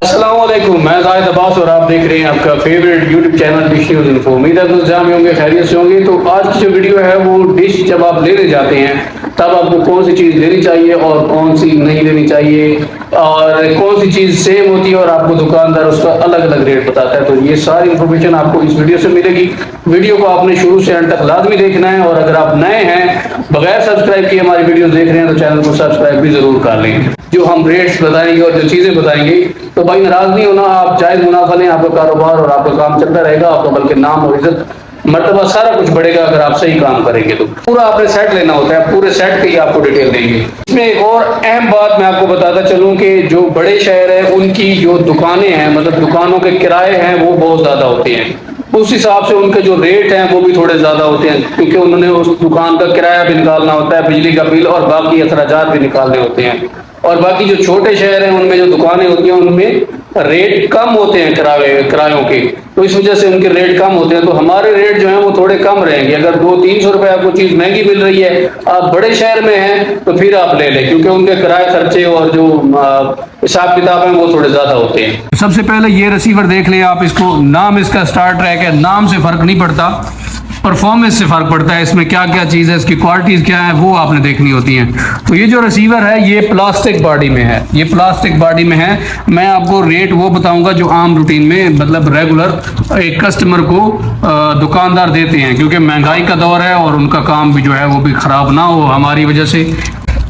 अस्सलाम वालेकुम, मैं जाहिद अब्बास और आप देख रहे हैं आपका favourite YouTube channel dish news info. उम्मीद है दोस्त जाम होंगे, खैरियत से होंगे। तो आज की जो वीडियो है वो डिश जब आप लेने जाते हैं तब आपको कौन सी चीज़ लेनी चाहिए और कौन सी नहीं लेनी चाहिए, और कौन सी चीज़ सेम होती है और आपको दुकानदार उसका अलग अलग रेट बताता है। तो ये सारी इन्फॉर्मेशन आपको इस वीडियो से मिलेगी। वीडियो को आपने शुरू से अंत तक लाजमी देखना है, और अगर आप नए हैं, बगैर सब्सक्राइब किए हमारी वीडियो देख रहे हैं, तो चैनल को सब्सक्राइब भी जरूर कर लें। जो हम रेट्स बताएंगे और जो चीज़ें बताएंगे, तो भाई नाराज नहीं होना, आप जायज़ मुनाफा लें, आपका कारोबार और आपका काम चलता रहेगा, आपका बल्कि नाम और इज्जत मर्तबा सारा कुछ बढ़ेगा अगर आप सही काम करेंगे। तो पूरा आपने सेट लेना होता है, पूरे सेट की आपको डिटेल देंगे। इसमें एक और अहम बात मैं आपको बताता चलूं कि जो बड़े शहर है उनकी जो दुकानें हैं, मतलब दुकानों के किराए हैं, वो बहुत ज़्यादा होते हैं। उस हिसाब से उनके जो रेट हैं वो भी थोड़े ज़्यादा होते हैं, क्योंकि उन्होंने उस दुकान का किराया भी निकालना होता है, बिजली का बिल और बाकी अखराजात भी निकालने होते हैं। और बाकी जो छोटे शहर हैं उनमें जो दुकानें होती हैं उनमें रेट कम होते हैं किरायों के, तो इस वजह से उनके रेट कम होते हैं। तो हमारे रेट जो हैं वो थोड़े कम रहेंगे। अगर 200-300 रुपए आपको चीज़ महंगी मिल रही है, आप बड़े शहर में हैं, तो फिर आप ले लें, क्योंकि उनके किराए खर्चे और जो हिसाब किताब हैं वो थोड़े ज़्यादा होते हैं। सबसे पहले ये रिसीवर देख लें आप, इसको नाम इसका स्टार ट्रैक है, नाम से फ़र्क नहीं पड़ता, परफॉर्मेंस से फ़र्क पड़ता है। इसमें क्या क्या चीज़ है, इसकी क्वालिटीज़ क्या है, वो आपने देखनी होती हैं। तो ये जो रिसीवर है ये प्लास्टिक बॉडी में है, ये प्लास्टिक बॉडी में है। मैं आपको रेट वो बताऊंगा जो आम रूटीन में, मतलब रेगुलर एक कस्टमर को दुकानदार देते हैं, क्योंकि महंगाई का दौर है और उनका काम भी जो है वो भी ख़राब ना हो हमारी वजह से।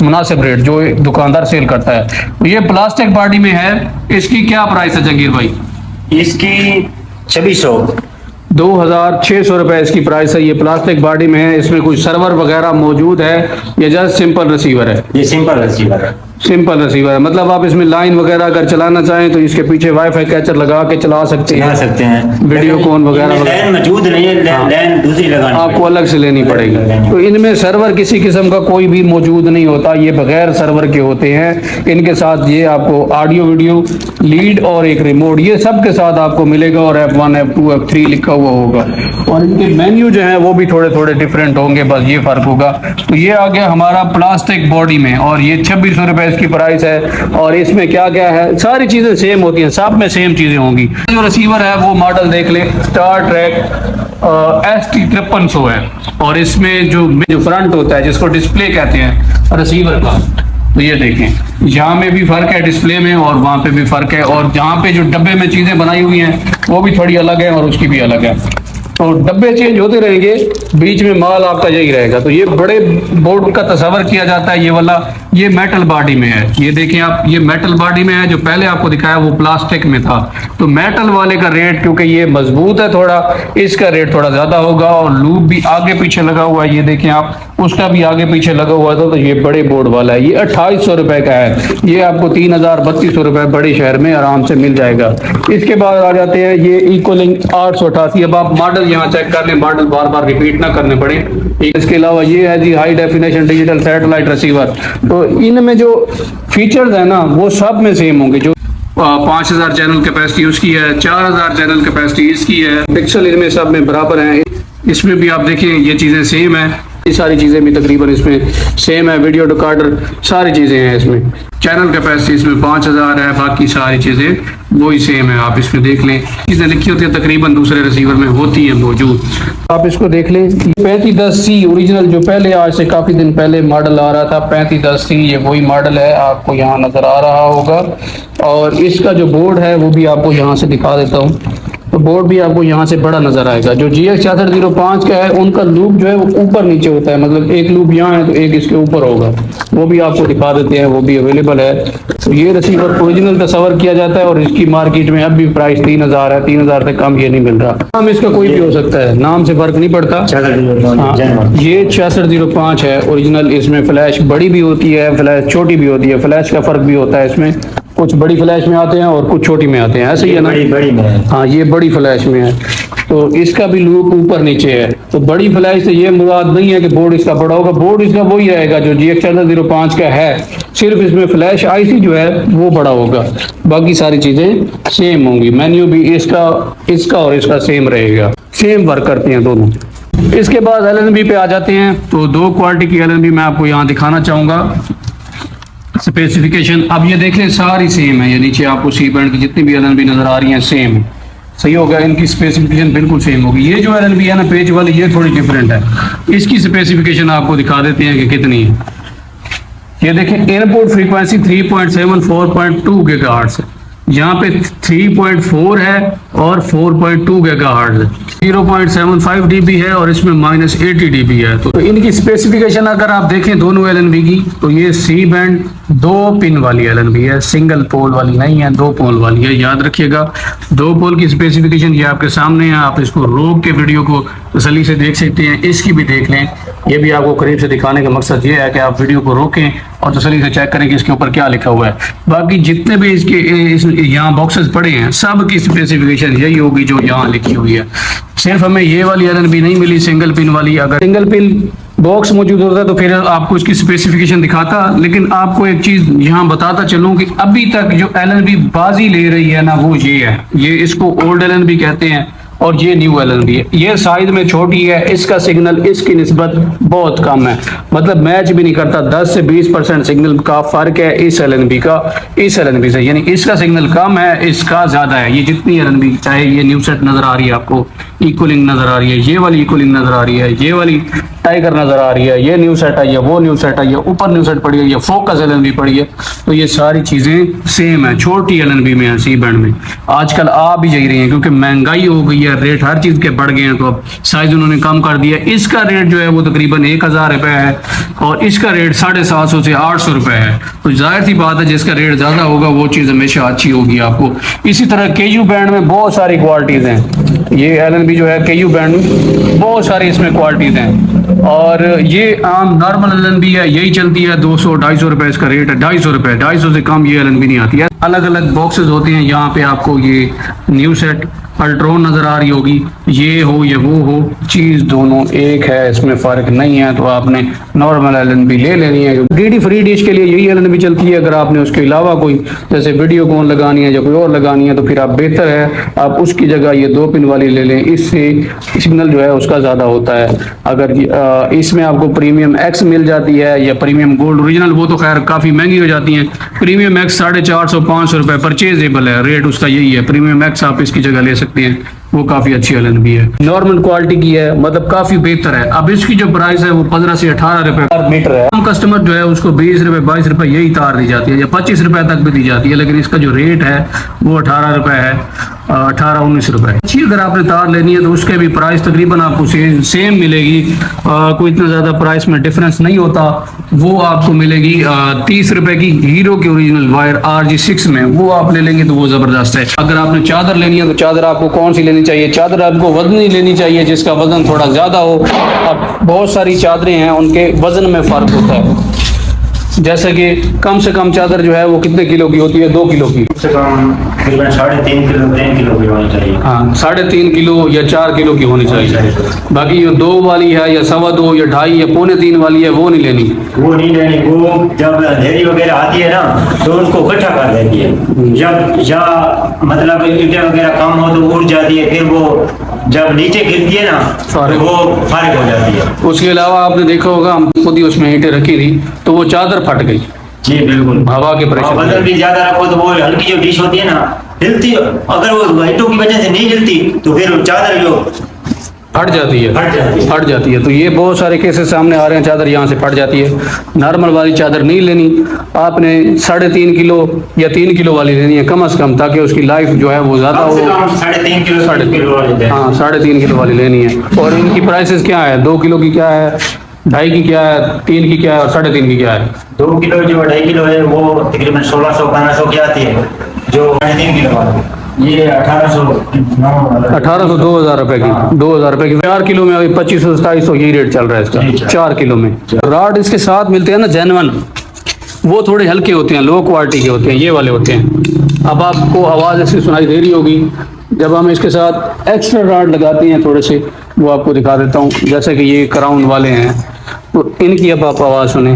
मुनासिब रेट जो दुकानदार सेल करता है, तो ये प्लास्टिक बॉडी में है। इसकी क्या प्राइस है जंगीर भाई? इसकी 2600 2600 रुपए इसकी प्राइस है। ये प्लास्टिक बॉडी में है, इसमें कोई सर्वर वगैरह मौजूद है, ये जस्ट सिंपल रिसीवर है। ये सिंपल रिसीवर है, सिंपल रिसीवर है, मतलब आप इसमें लाइन वगैरह अगर चलाना चाहें तो इसके पीछे वाईफाई कैचर लगा के चला सकते हैं, वीडियो कॉल वगैरह लाइन मौजूद नहीं है, लाइन दूसरी लगानी आपको अलग से लेनी पड़ेगी। तो इनमें सर्वर किसी किस्म का कोई भी मौजूद नहीं होता, ये बगैर सर्वर के होते हैं। इनके साथ ये आपको ऑडियो वीडियो लीड और एक रिमोट, ये सब के साथ आपको मिलेगा, और F1 F2 F3 लिखा हुआ होगा, और इनके मेन्यू जो है वो भी थोड़े थोड़े डिफरेंट होंगे, बस ये फर्क होगा। तो ये आ गया हमारा प्लास्टिक बॉडी में, और ये 2600 रुपए इसकी प्राइस है। और इसमें क्या क्या है, सारी चीजें सेम होती हैं, सब में सेम चीजें होंगी। जो रिसीवर है वो मॉडल देख लें, स्टार ट्रैक ST5300 है, और इसमें जो फ्रंट होता है जिसको डिस्प्ले कहते हैं रिसीवर का, तो ये देखें यहाँ में भी फर्क है डिस्प्ले में, और वहाँ पे भी फर्क है, और जहाँ पे जो डब्बे में चीजें बनाई हुई हैं वो भी थोड़ी अलग है और उसकी भी अलग है। तो डब्बे चेंज होते रहेंगे, बीच में माल आपका यही रहेगा। तो ये बड़े बोर्ड का तस्वर किया जाता है, ये वाला ये मेटल बॉडी में है। ये देखें आप, ये मेटल बॉडी में है, जो पहले आपको दिखाया वो प्लास्टिक में था। तो मेटल वाले का रेट, क्योंकि ये मजबूत है थोड़ा, इसका रेट थोड़ा ज्यादा होगा, और लूप भी आगे पीछे लगा हुआ है, ये देखें आप, उसका भी आगे पीछे लगा हुआ था। तो ये बड़े बोर्ड वाला है, ये 2800 रुपए का है। ये आपको 3000-3200 रुपए बड़े शहर में आराम से मिल जाएगा। इसके बाद आ जाते हैं ये इक्वलिंग 888। अब आप मॉडल यहाँ चेक कर लें, मॉडल बार बार रिपीट ना करने पड़े। इसके अलावा ये है जी high definition digital satellite receiver. तो इनमें जो फीचर्स है ना वो सब में सेम होंगे। जो 5000 चैनल कैपेसिटी उसकी है, 4000 चैनल कैपेसिटी इसकी है, पिक्सल इनमें सब में बराबर हैं। इसमें भी आप देखें ये चीज़ें सेम है, ये सारी चीज़ें भी तकरीबन इसमें सेम है। वीडियो रिकॉर्डर सारी चीज़ें हैं इसमें। चैनल कैपेसिटी इसमें 5000 है, बाकी सारी चीज़ें वही सेम है। आप इसमें देख लें, चीज़ें लिखी होती है तकरीबन दूसरे रिसीवर में होती हैं मौजूद। आप इसको देख लें, 3510C ओरिजिनल, जो पहले आज से काफ़ी दिन पहले मॉडल आ रहा था 3510C, ये वही मॉडल है, आपको यहाँ नज़र आ रहा होगा। और इसका जो बोर्ड है वो भी आपको यहाँ से दिखा देता हूँ। तो बोर्ड भी आपको यहाँ से बड़ा नजर आएगा। जो GX 6605 का है उनका लूप जो है वो ऊपर नीचे होता है, मतलब एक लूप यहाँ है तो एक इसके ऊपर होगा, वो भी आपको दिखा देते हैं, वो भी अवेलेबल है। तो ये रिसीवर ओरिजिनल तस्वर किया जाता है, और इसकी मार्केट में अब भी प्राइस 3000 है, 3000 से कम ये नहीं मिल रहा। नाम इसका कोई भी हो सकता है, नाम से फर्क नहीं पड़ता। ये 6605 है ओरिजिनल। इसमें फ्लैश बड़ी भी होती है, फ्लैश छोटी भी होती है, फ्लैश का फर्क भी होता है इसमें, कुछ बड़ी फ्लैश में आते हैं और कुछ छोटी में आते हैं, ऐसे ही है ना? बड़ी में है। हाँ, ये बड़ी फ्लैश में है, तो इसका भी लूप ऊपर नीचे है। तो बड़ी फ्लैश से ये मुराद नहीं है कि बोर्ड इसका बड़ा होगा, बोर्ड इसका वही रहेगा जो GX 6605 का है, सिर्फ इसमें फ्लैश IC जो है वो बड़ा होगा, बाकी सारी चीजें सेम होंगी। मेन्यू भी इसका और इसका सेम रहेगा, सेम वर्क करते हैं दोनों। इसके बाद LNB पे आ जाते हैं। तो दो क्वालिटी की LNB मैं आपको यहाँ दिखाना चाहूंगा। स्पेसिफिकेशन अब ये देखें सारी सेम है, ये नीचे आपको सी बैंड की जितनी भी एलएनबी नजर आ रही हैं सेम है। सही हो गया, इनकी स्पेसिफिकेशन बिल्कुल सेम होगी। ये जो एलएनबी है ना पेज वाली, ये थोड़ी डिफरेंट है। इसकी स्पेसिफिकेशन आपको दिखा देते हैं कि कितनी है। ये देखें इनपुट फ्रीक्वेंसी 3.7 गीगाहर्ट्ज है, यहाँ पे 3.4 है और 4.2 गीगाहर्ट्ज है। 0.75 dB है और इसमें -80 dB है। तो इनकी स्पेसिफिकेशन अगर आप देखें दोनों एलएनबी की, तो ये सी बैंड 2 पिन वाली एलएनबी है, सिंगल पोल वाली नहीं है, 2 पोल वाली है, याद रखिएगा। 2 पोल की स्पेसिफिकेशन ये आपके सामने है, आप इसको रोक के वीडियो को तसल्ली से देख सकते हैं। इसकी भी देख लें, ये भी आपको करीब से दिखाने का मकसद ये है कि आप वीडियो को रोकें और तसल्ली से चेक करें कि इसके ऊपर क्या लिखा हुआ है। बाकी जितने भी इसके यहाँ बॉक्सेस पड़े हैं सब की स्पेसिफिकेशन यही होगी जो यहाँ लिखी हुई है। सिर्फ हमें ये वाली एलएनबी नहीं मिली सिंगल पिन वाली, अगर सिंगल पिन बॉक्स मौजूद होता तो फिर आपको इसकी स्पेसिफिकेशन दिखाता। लेकिन आपको एक चीज यहाँ बताता चलूं कि अभी तक जो एलएनबी बाजी ले रही है ना वो ये है, ये इसको ओल्ड एलएनबी कहते हैं और ये न्यू एलएनबी है। ये साइज में छोटी है, इसका सिग्नल इसकी निस्बत बहुत कम है, मतलब मैच भी नहीं करता। 10 से 20% सिग्नल का फर्क है इस एलएनबी का इस एलएनबी से, यानी इसका सिग्नल कम है, इसका ज्यादा है। ये जितनी एलएनबी, चाहे ये न्यू सेट नजर आ रही है आपको, इक्वलिंग नजर आ रही है, ये वाली इक्वलिंग नजर आ रही है, ये वाली टाइगर नजर आ रही है, ये न्यू सेट आई है, वो न्यू सेट आई है, ऊपर न्यू सेट पड़ी है, ये फोकस एलएनबी पड़ी है, तो ये सारी चीजें सेम है, छोटी एलएनबी में है, सी बैंड में। आजकल आ भी जा रही है क्योंकि महंगाई हो गई है, रेट हर चीज के बढ़ गए हैं, तो अब साइज उन्होंने कम कर दिया। इसका रेट जो है वो तकरीबन 1000 रुपए है और इसका रेट 750 से 800 रुपए है। तो जाहिर सी बात है जिसका रेट ज्यादा होगा वो चीज हमेशा अच्छी होगी आपको। इसी तरह केयू बैंड में बहुत सारी क्वालिटीज हैं। ये एलएनबी जो है केयू बैंड में बहुत सारी इसमें क्वालिटीज हैं और ये आम नॉर्मल एलएनबी है, यही चलती है 200-250 रुपए इसका रेट है, 250 रुपए, 250 से कम ये एलएनबी नहीं आती है। अलग अलग बॉक्सेस होते हैं, यहाँ पे आपको ये न्यू सेट अल्ट्रॉन नजर आ रही होगी, ये हो या वो हो, चीज दोनों एक है, इसमें फर्क नहीं है। तो आपने नॉर्मल एलएनबी ले लेनी है। डीडी फ्री डिश के लिए यही एलएनबी चलती है। अगर आपने उसके अलावा कोई जैसे वीडियो कॉन लगानी है या कोई और लगानी है तो फिर आप बेहतर है आप उसकी जगह ये 2 पिन वाली ले लें, इससे सिग्नल जो है उसका ज्यादा होता है। अगर इसमें आपको प्रीमियम एक्स मिल जाती है या प्रीमियम गोल्ड ओरिजिनल, वो तो खैर काफी महंगी हो जाती है। प्रीमियम एक्स 450-500 रुपए परचेजेबल है, रेट उसका यही है। प्रीमियम एक्स आप इसकी जगह ले सकते हैं, वो काफी अच्छी एलएनबी है, नॉर्मल क्वालिटी की है, मतलब काफी बेहतर है। अब इसकी जो प्राइस है वो 15 से 18 रुपए पर मीटर है। आम कस्टमर जो है उसको 20 रुपए 22 रुपए यही तार दी जाती है या 25 रुपए तक भी दी जाती है, लेकिन इसका जो रेट है वो 18 रुपए है, 18-19 रुपए। अच्छी अगर आपने तार लेनी है तो उसके भी प्राइस तकरीबन आपको सेम मिलेगी, कोई इतना ज्यादा प्राइस में डिफरेंस नहीं होता। वो आपको मिलेगी 30 रुपए की हीरो की ओरिजिनल वायर RG6 में, वो आप ले लेंगे तो वो जबरदस्त है। अगर आपने चादर लेनी है तो चादर आपको कौन सी लेनी चाहिए? चादर आपको वजनी लेनी चाहिए जिसका वजन थोड़ा ज्यादा हो। अब बहुत सारी चादरें हैं उनके वजन में फर्क होता है, जैसे कि कम से कम चादर जो है वो कितने किलो की होती है? 2 किलो की, कम से कम तकरीबन 3.5 किलो 3 किलो की होनी चाहिए। हाँ 3.5 किलो या 4 किलो की होनी चाहिए। बाकी ये 2 वाली है या 2.25 या 2.5 या 2.25 वाली है वो नहीं लेनी। वो नहीं लेनी, वो जब अंधेरी वगैरह आती है ना तो उनको इकट्ठा कर देती है। जब या मतलब ईंटें वगैरह कम हो तो उड़ जाती है, फिर वो जब नीचे गिरती है ना तो वो फारिग हो जाती है। उसके अलावा आपने देखा होगा हम खुद ही उसमें ईंटें रखी थी तो वो चादर फट गई। जी बिल्कुल, हवा के प्रेशर, वजन भी ज्यादा रखो तो वो हल्की जो डिश होती है ना हिलती, अगर वो ईंटों की वजह से नहीं हिलती तो फिर चादर जो फट जाती है। तो ये बहुत सारे केसेस सामने आ रहे हैं, चादर यहाँ से फट जाती है। नॉर्मल वाली चादर नहीं लेनी, आपने 3.5 किलो या 3 किलो वाली लेनी है कम से कम, ताकि उसकी लाइफ जो है वो ज्यादा हो। 3.5 किलो हाँ 3.5 किलो वाली लेनी है। और इनकी प्राइसेस क्या है? 2 किलो की क्या है, 2.5 की क्या है, 3 की क्या है और 3.5 की क्या है? 2 किलो जो 2.5 किलो है वो तकरीबन 1600-1500 की आती है। जो 3.5 किलो वाली ये 1800 2000 रुपए की, 2000 रुपए की। 4 किलो में अभी 2500-2700 यही रेट चल रहा है इसका 4 किलो में। रॉड इसके साथ मिलते हैं ना जेन्युइन, वो थोड़े हल्के होते हैं, लो क्वालिटी के होते हैं, ये वाले होते हैं। अब आपको आवाज ऐसी सुनाई दे रही होगी जब हम इसके साथ एक्स्ट्रा रॉड लगाते हैं थोड़े से, वो आपको दिखा देता हूँ। जैसे कि ये क्राउन वाले हैं तो इनकी अब आप आवाज सुने,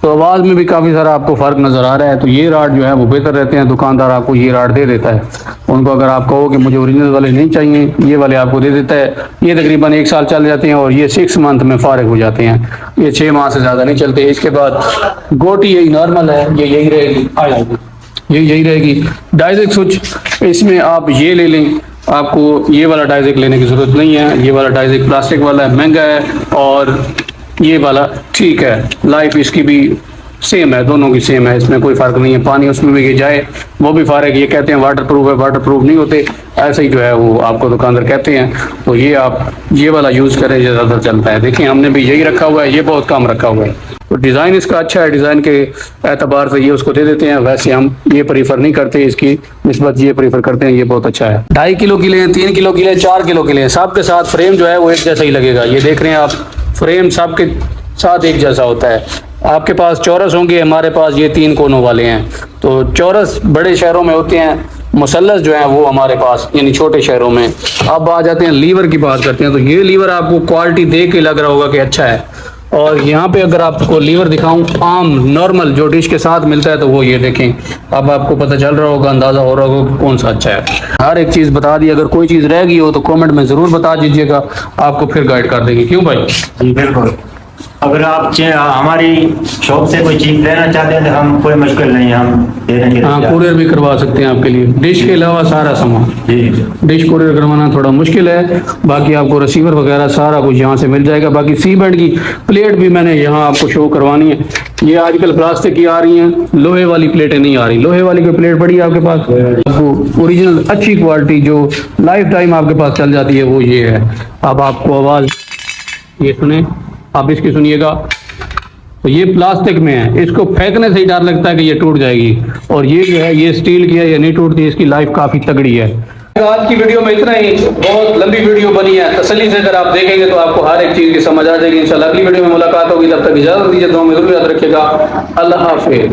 तो आवाज़ में भी काफ़ी सारा आपको फ़र्क नज़र आ रहा है। तो ये राड जो है वो बेहतर रहते हैं, दुकानदार आपको ये राड दे देता है। उनको अगर आप कहो कि मुझे ओरिजिनल वाले नहीं चाहिए, ये वाले आपको दे देता है। ये तकरीबन 1 साल चल जाते हैं और ये 6 मंथ में फारिग हो जाते हैं। ये 6 माह से ज़्यादा नहीं चलते। इसके बाद गोटी यही नॉर्मल है, ये यही रहेगी, यही रहेगी। डायजेक स्विच इसमें आप ये ले लें, आपको ये वाला डायजेक लेने की ज़रूरत नहीं है। ये वाला डायजेक प्लास्टिक वाला है, महंगा है, और ये वाला ठीक है। लाइफ इसकी भी सेम है, दोनों की सेम है, इसमें कोई फ़र्क नहीं है। पानी उसमें भी जाए वो भी फारिग। ये कहते हैं वाटर प्रूफ है, वाटर प्रूफ नहीं होते, ऐसे ही जो है वो आपको दुकानदार कहते हैं। तो ये आप ये वाला यूज़ करें, ये ज़्यादा चलता है। देखिए हमने भी यही रखा हुआ है, ये बहुत कम रखा हुआ है। तो डिज़ाइन इसका अच्छा है, डिज़ाइन के एतबार से ये उसको दे देते हैं। वैसे हम ये प्रीफर नहीं करते, इसकी निस्बत ये प्रीफर करते हैं, ये बहुत अच्छा है। 2.5 किलो के लिए, 3 किलो के लिए, 4 किलो के लिए, सब के साथ फ्रेम जो है वो एक जैसा ही लगेगा। ये देख रहे हैं आप, फ्रेम सब के साथ एक जैसा होता है। आपके पास चौरस होंगे, हमारे पास ये 3 कोनों वाले हैं। तो चौरस बड़े शहरों में होते हैं, मुसल्लस जो है वो हमारे पास यानी छोटे शहरों में। अब आ जाते हैं लीवर की बात करते हैं। तो ये लीवर आपको क्वालिटी देख के लग रहा होगा कि अच्छा है। और यहाँ पे अगर आपको लीवर दिखाऊं आम नॉर्मल जो डिश के साथ मिलता है, तो वो ये देखें। अब आपको पता चल रहा होगा, अंदाज़ा हो रहा होगा कौन सा अच्छा है। हर एक चीज़ बता दी। अगर कोई चीज़ रह गई हो तो कमेंट में ज़रूर बता दीजिएगा, आपको फिर गाइड कर देंगे। क्यों भाई? जी बिल्कुल। अगर आप हमारी शॉप से कोई चीज़ लेना चाहते हैं तो हम कोई मुश्किल नहीं है, हम दे देंगे। हाँ, कुरियर भी करवा सकते हैं आपके लिए, डिश के अलावा सारा सामान। जी, डिश कुरियर करवाना थोड़ा मुश्किल है, बाकी आपको रिसीवर वगैरह सारा कुछ यहाँ से मिल जाएगा। बाकी सी बैंड की प्लेट भी मैंने यहाँ आपको शो करवानी है। ये आजकल प्लास्टिक की आ रही हैं, लोहे वाली प्लेटें नहीं आ रही। लोहे वाली कोई प्लेट पड़ी है आपके पास, आपको ओरिजिनल अच्छी क्वालिटी जो लाइफ टाइम आपके पास चल जाती है, वो ये है। अब आपको आवाज़ ये सुने, आप इसकी सुनिएगा। तो ये प्लास्टिक में है, इसको फेंकने से ही डर लगता है कि ये टूट जाएगी। और ये जो है ये स्टील की है, ये नहीं टूटती, इसकी लाइफ काफ़ी तगड़ी है। आज की वीडियो में इतना ही, बहुत लंबी वीडियो बनी है। तसल्ली से अगर आप देखेंगे तो आपको हर एक चीज़ की समझ आ जाएगी। इंशाल्लाह अगली वीडियो में मुलाकात होगी, तब तक इजाज़त दीजिए। दुआ में ज़रूर याद रखिएगा। अल्लाह हाफ़िज़।